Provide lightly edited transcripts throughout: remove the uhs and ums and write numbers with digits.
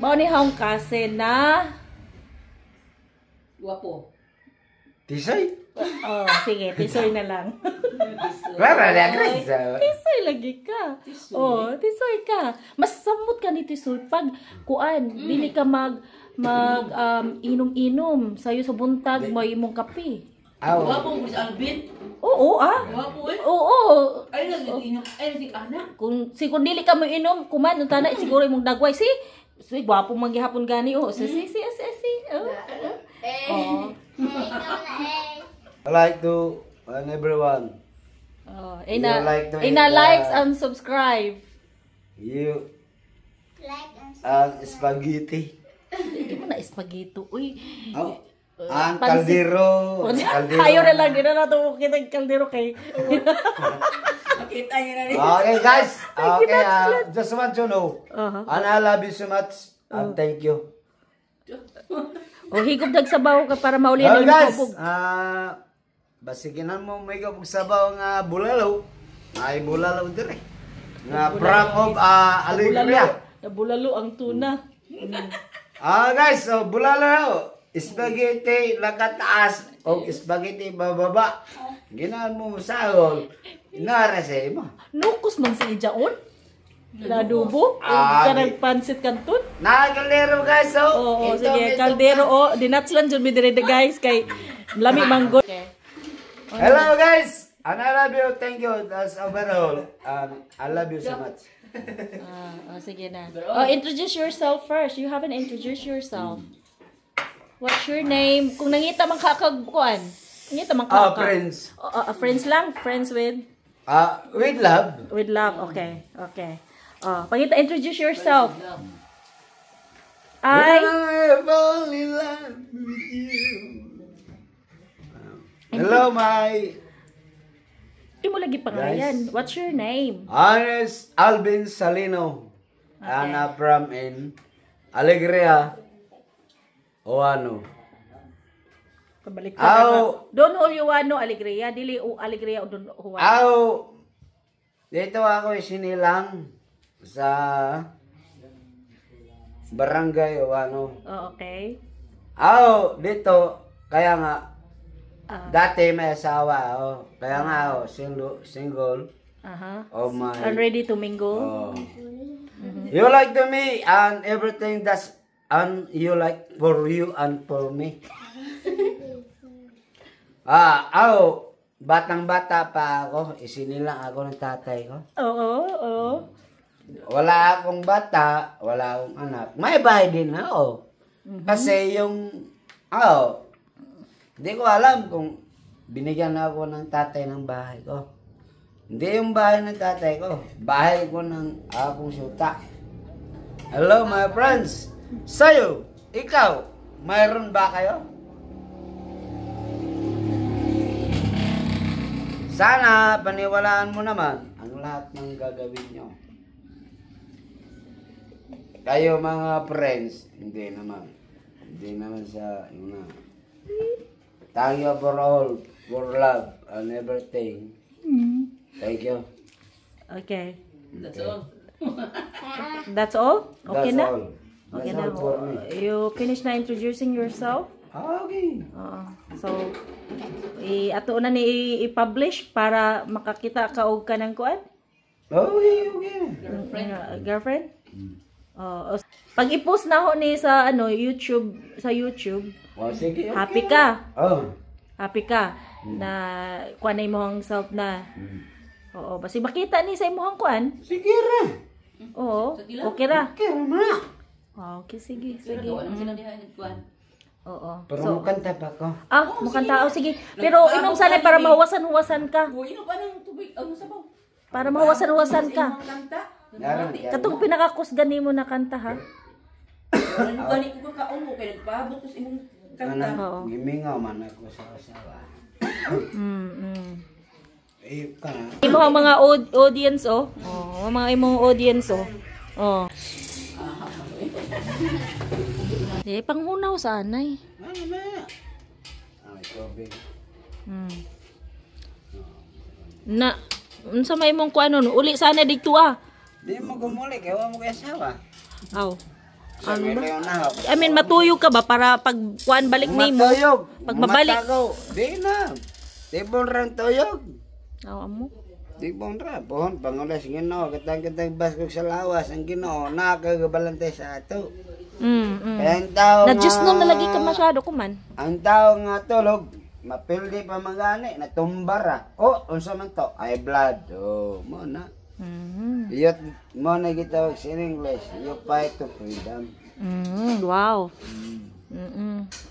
Bao ni hong kasi na Guwapo. Tisoy? oh, sige, tisoy na lang. Clara na Chris. Tisoy lagi ka. Oh, tisoy ka. Mas samot ka ni tisoy pag kuan, dili ka inom-inom sayo sa buntag mo imong kape. Guwapo mo si Alvin. Oo, Guwapo eh. Oo. Ay naging anak. Kung dili ka mo inom, kuman ang tanay siguro imong dagway si gwapo maghihapon gani oh. Si. Oh. Oh. I like to and everyone. Oh, like to ina eat, likes and subscribe. You Like and spaghetti. Hindi mo na spaghetti. Uy. Oh. Ang kaldero. Ayaw na lang, di na nato kita yung kaldero kay. Makita niyo na rin. Okay guys. Okay, just want to know. And I love you so much. And thank you. O higop dag sabaw ka para maulihan Okay yung guys. kubog. Basikinan mo may kapag sabaw nga bulalaw. Ay bulalaw dire. Nga prank of alegria. Bulalo ang tuna. Guys, so bulalaw. Spaghetti nakataas o spaghetti bababa. Ginahan mo sahol. Inarase mo. Nukos man si Ijaon. Ladubo. Kanang pansit kanton. Nakakaldero guys, so. Oo, sige. Kaldero, oh. Dinatslan dyan mi dire guys. Kay lami manggo. Okay. Hello guys. And I love you. Thank you. That's overall. I love you so much. Sige na. Oh, introduce yourself first. You haven't introduced yourself. What's your name? Kung nangita man kakagkuan. Nangita man kakag. Friends. Friends lang? Friends with? With love. With love. Okay. Okay. Pangita, introduce yourself. I fall in love with you. Hello, my... Di mo lagi pangalan. What's your name? Honest Alvin Salino. And from in Alegria. O ano? Pabalik ka. Don Juliano Alegria. Dili Alegria o Don Juan. Dito ako sinilang sa barangay o ano. Oh, okay. Dito, kaya nga, dati may asawa kaya nga single. Oh my. And ready to mingle. You like to me and everything that's you like for you and for me. Batang-bata pa ako, isinilang ako ng tatay ko. Oo. Wala akong bata, wala akong anak. May bahay din ako. Kasi hindi ko alam kung binigyan ako ng tatay ng bahay ko. Hindi yung bahay ng tatay ko, bahay ko ng akong syuta. Hello my friends! Sa'yo, ikaw, mayroon ba kayo? Sana paniwalaan mo naman ang lahat ng gagawin nyo. Kayo mga friends, hindi naman. Hindi naman sa thank you for all, for love and everything. Thank you. Okay. That's all. That's all? Okay That's na? all. Okay That's na. all for me. You finish na introducing yourself? Okay. So, ato na ni i-publish para makakita ka og kanang kuan? Okay. Girlfriend? Pag i-post na ho ni sa YouTube, Sige, okay. happy ka. Happy ka Mm. na kuan na imong self na. Oo, basi makita ni sa imong kuan. Sige ra. Oo, okay ra. Okay ra. Okay, sige. Pero gawa naman sila diha kuan. Oo. Pero mukanta pa ko. Mukhang tao, sige. Pero inom sana para mahuwasan-huwasan ka. Inom pa ng tubig, sabaw. Para mahuwasan-huwasan ka. Kanta. Katong pinakakusgan nimo na kanta ha. Ano gani ko ka mo kay nagpaabot ko sa imong kanta. Gimingaw man ako sa asawa. Imo ang mga audience mga imong audience panghunaw sa anay. Na unsa may imong kuan uli sana dito Di mo gumuli kay wa mo kay asawa. Aw. Sa ngayon na. I mean, matuyog ka ba para pag kuan balik nimo? Matuyog. Pag mabalik. Matagaw. Di na. Tibon rin tuyog. Aw, amo. Tibon rin. Pohon, pangulas Ginoo. Katang-katang baskog sa lawas. Ang Ginoo, nakagabalante sa ato. Kaya ang tao Na Diyos nung nalagi ka masyado kuman. ang tao nga tulog, mapildi pa magani, natumbara. Oh, unsa man to? Ay blood. Oh, mo na. Iyot mo na gitawag sa English. You fight to freedom. Wow.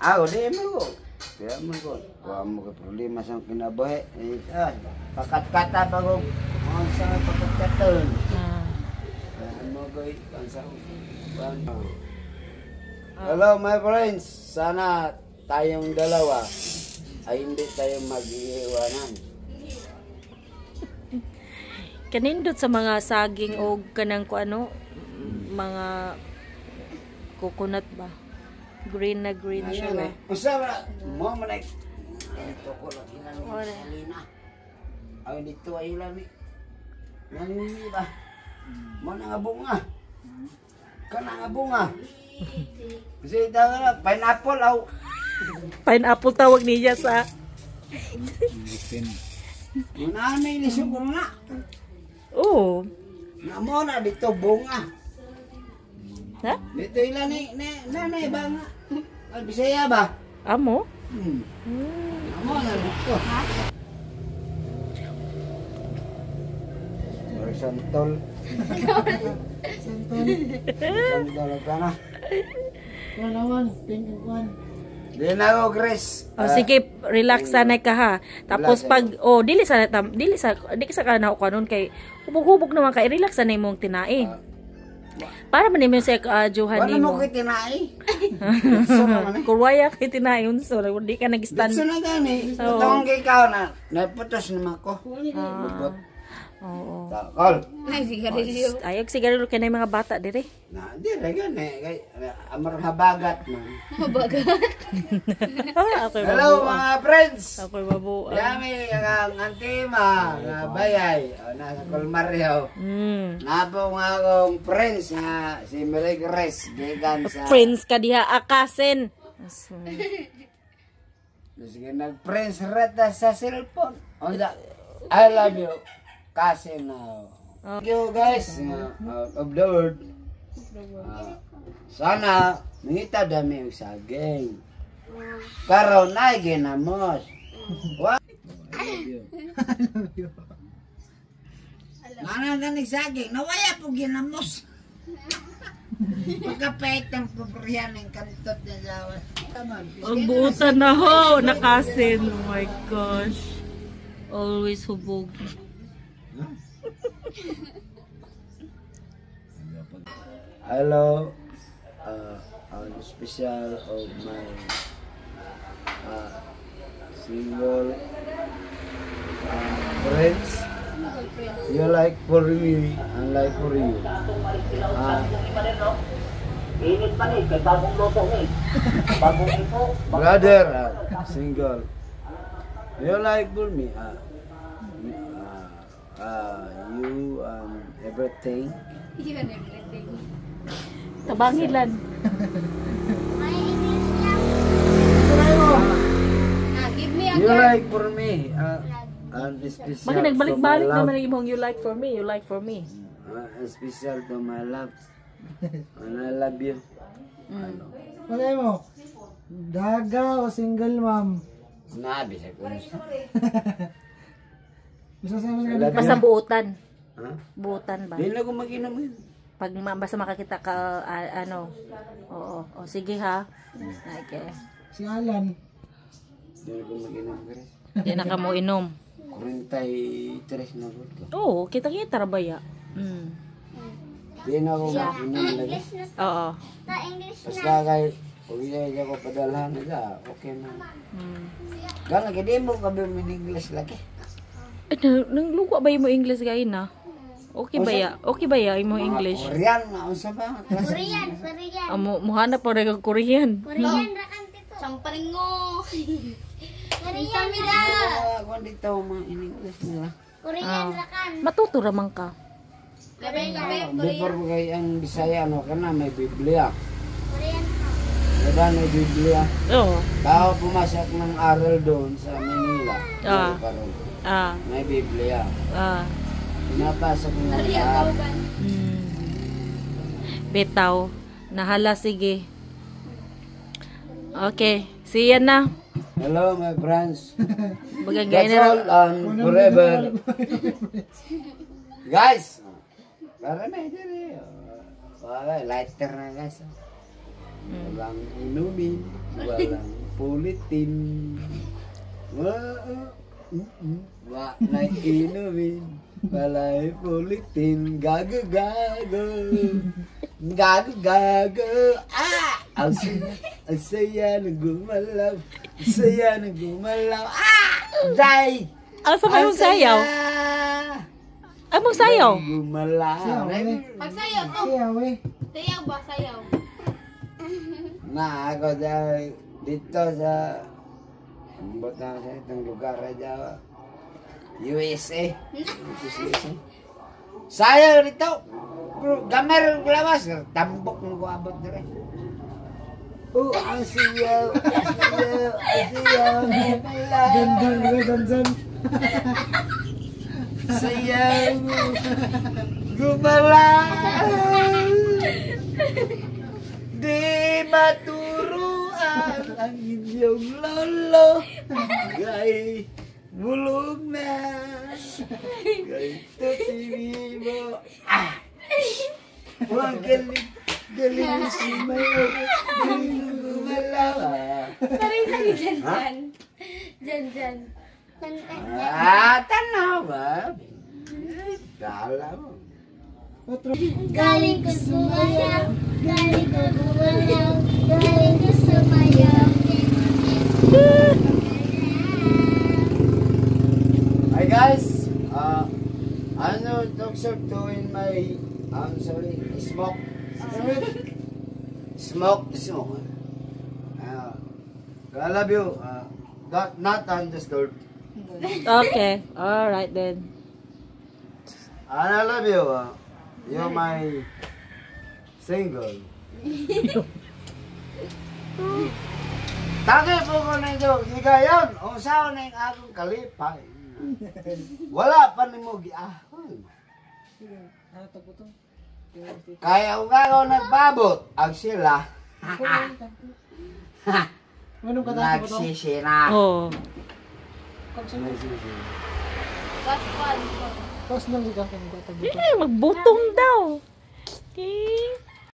Ako, di mo ko. Kaya mo ko. Kuha mo ka problema sa kinabuhi. Pakat-kata pa ko. Ang sa pakat-katon. Kaya mo ko. Ang sa hello my friends. Sana tayong dalawa ay hindi tayo mag-iiwanan. Kanindot sa mga saging o kanang ano, mga coconut ba? Green na green siya ba? Usara, mo man ay ito ko lang ilan ni Salina. Ay dito ay ilan ni. Nanini ba? Mo na nga bunga. Kana nga bunga. Kasi ito nga, pineapple aw. Pineapple tawag niya sa Muna na ilisog ko na. oh. Na mo na dito bunga. Ha? Dito ilan ni nanay ba nga? Ay Bisaya ba? Amo? Amo na dito. Santol. Santol ka na. Di na ako, Grace. Oh, sige, relax sanay ka ha. Tapos pag dili sa kana ko kanon kay hubog-hubog naman kay relax sanay mong tinai. Para man nimo sa Johan Wala nimo. mo ko'y tinai. Ditso naman eh. Kurwaya kay tinai unso, di ka nag-stand. Ditso na gani. Oo. Itong kay ikaw na, naputos naman ko. Lupot. Oo. Takol. Ayog sigarilyo kay mga bata dire. Na, di rin gani. Amar habagat man. Okay, Hello mga friends. Okay, babu. Yami ang antima, nga bayay. O, nasa Colmario. Napo nga akong friends nga si Mary Grace. Gigan sa... Friends ka diha akasen. Sige, nag-friends rata sa cellphone. I love you. Kasi now. Thank you guys. Out of the world. Sana mangita dami yung saging. Karon ay ginamos. What? I love you. Nana ganing saging. Nawaya po ginamos. Magkapait ang pupriyan ng kantot na jawa. Ang buutan na ho, nakasin. Oh my gosh. Always hubog. Hello, on special of my single friends. You like for me, and like for you. Init pa ni, kay bagong loto ni. Bagong ito. Brother, single. You like for me, you everything. Kabangilan. My English lang. Give me You like for me, and special. Bakit nagbalik-balik naman ang imong you like for me, you like for me. Special to my love. And I love you. Ano? Palay mo, daga o single mom? Nabi sa ko. Basta sa mga Love Basta you. buutan. Ha? Buutan ba? Di na ko mag-inom yun. Pag basta makakita ka, ano. Oo. O, sige ha. Okay. si Alan. Di na ko mag-inom, Chris. Di na ka mo inom. 43 na ko. Oo, kita-kita ra ba ya? Di na ko mag-inom lagi. Oo. Ta English Basta kay, kung hindi ko padalhan nila, okay na. Gana, kaya di mo kami min-English lagi. Eh, nang luwa ba yung mo English gay na? Okay ba ya? Okay ba ya yung mo English? Korean na, unsa ba? Klase? Korean, Korean. Amo, muhanap pa rin kang Korean. Korean ra kan tito. Samparingo. Korean ra. Kung dito mga in-English nila. Korean ra kan. Matuto raman ka. Before mo kayo ang Bisaya, ano ka na, may Biblia. Korean ka. Diba may Biblia? Oo. Bago pumasok ng aral doon sa Manila. Ah. Karon, Ah. may Biblia. Ah. Pinapasok mo lahat. Bitaw. Nahala, sige. Okay. See ya na. Hello, my friends. Bagay That's all and forever. Guys! Para may diri. Wala, lighter na guys. Walang inumin. Walang pulitin. Wala inumin. Walay pulitin. Gago, gago. Gago, gago. Ah! Ang saya na gumalaw. Ang saya na gumalaw. Ah! Day! Ah, sa may mong sayaw? Ay, mong sayaw? Gumalaw. Pagsayaw to. Siyaw eh. Sayaw ba? Sayaw. Na ako dito sa butang sa itong lugar na USA. Sayaw dito. Gamer lawas. Tambok mo ko abot na rin. Oh, ang siyaw. Ang siyaw. Ang siyaw. Gandan nga, gandan. Sayaw. Gumalaw. Di maturuan ang inyong lolo. Gay bulog na. Gay tutiwi mo. Ah! Wag galing. Galing si Mayo. Galing gumalaw. Jan. Ah, tanaw ba? Dala mo. Galing ko sumayaw, galing ko gumalaw, galing ko sumayaw. Hi guys, ano talk to in my, smoke. I love you. Not understood. Okay. Alright then. And I love you. You're my single. Tagay po ko na ito. Higayon. O saan na yung akong kalipay. Wala pa ni mo giahon. Kaya kung ako nagbabot, ang sila. Anong kata po to? Nagsisina. Oh. Nagsisina. Tapos lang si kakang kata po to. Magbutong daw. Okay.